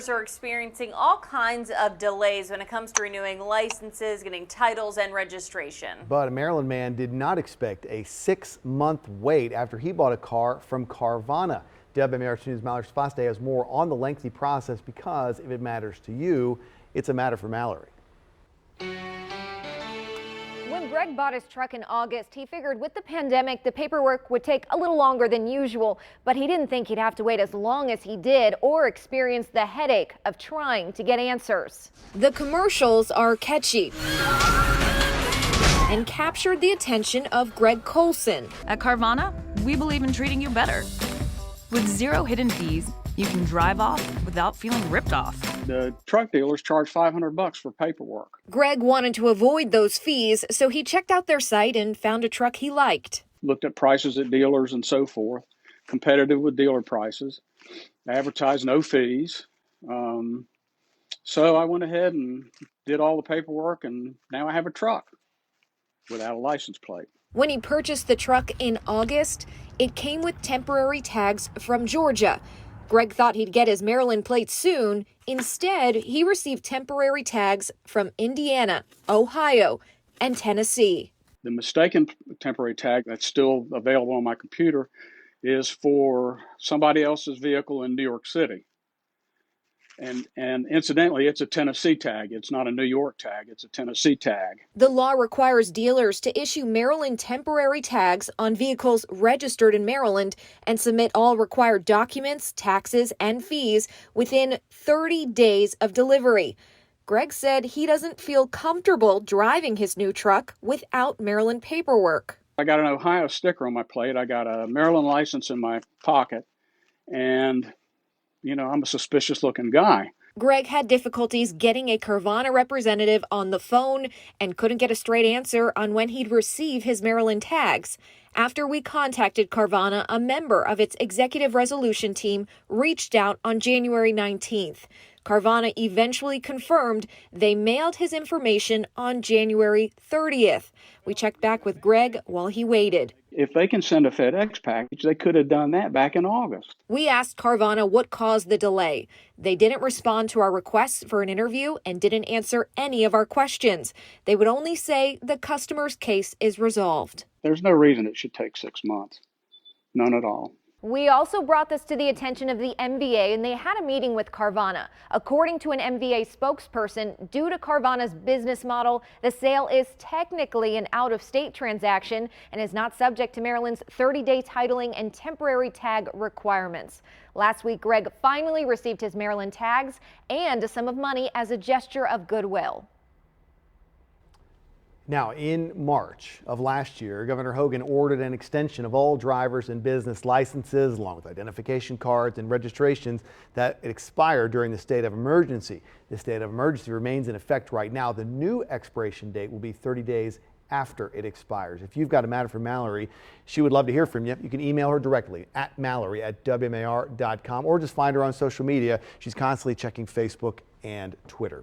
drivers are experiencing all kinds of delays when it comes to renewing licenses, getting titles, and registration. But a Maryland man did not expect a 6-month wait after he bought a car from Carvana. WMAR News' Mallory Spaste has more on the lengthy process because if it matters to you, it's a matter for Mallory. When Greg bought his truck in August, he figured with the pandemic, the paperwork would take a little longer than usual, but he didn't think he'd have to wait as long as he did or experience the headache of trying to get answers. The commercials are catchy and captured the attention of Greg Colson. At Carvana, we believe in treating you better. With 0 hidden fees, you can drive off without feeling ripped off. The truck dealers charge $500 for paperwork. Greg wanted to avoid those fees, so he checked out their site and found a truck he liked. Looked at prices at dealers and so forth, competitive with dealer prices, advertised no fees. So I went ahead and did all the paperwork, and now I have a truck without a license plate. When he purchased the truck in August, it came with temporary tags from Georgia. Greg thought he'd get his Maryland plate soon. Instead, he received temporary tags from Indiana, Ohio, and Tennessee. The mistaken temporary tag that's still available on my computer is for somebody else's vehicle in New York City. And incidentally, it's a Tennessee tag. It's not a New York tag. It's a Tennessee tag. The law requires dealers to issue Maryland temporary tags on vehicles registered in Maryland and submit all required documents, taxes, and fees within 30 days of delivery. Greg said he doesn't feel comfortable driving his new truck without Maryland paperwork. I got an Ohio sticker on my plate. I got a Maryland license in my pocket, and I'm a suspicious looking guy. Greg had difficulties getting a Carvana representative on the phone and couldn't get a straight answer on when he'd receive his Maryland tags. After we contacted Carvana, a member of its executive resolution team reached out on January 19th. Carvana eventually confirmed they mailed his information on January 30th. We checked back with Greg while he waited. If they can send a FedEx package, they could have done that back in August. We asked Carvana what caused the delay. They didn't respond to our requests for an interview and didn't answer any of our questions. They would only say the customer's case is resolved. There's no reason it should take 6 months. None at all. We also brought this to the attention of the MVA, and they had a meeting with Carvana. According to an MVA spokesperson, due to Carvana's business model, the sale is technically an out-of-state transaction and is not subject to Maryland's 30-day titling and temporary tag requirements. Last week, Greg finally received his Maryland tags and a sum of money as a gesture of goodwill. Now, in March of last year, Governor Hogan ordered an extension of all driver's and business licenses, along with identification cards and registrations that expired during the state of emergency. The state of emergency remains in effect right now. The new expiration date will be 30 days after it expires. If you've got a matter for Mallory, she would love to hear from you. You can email her directly at mallory@wmar.com or just find her on social media. She's constantly checking Facebook and Twitter.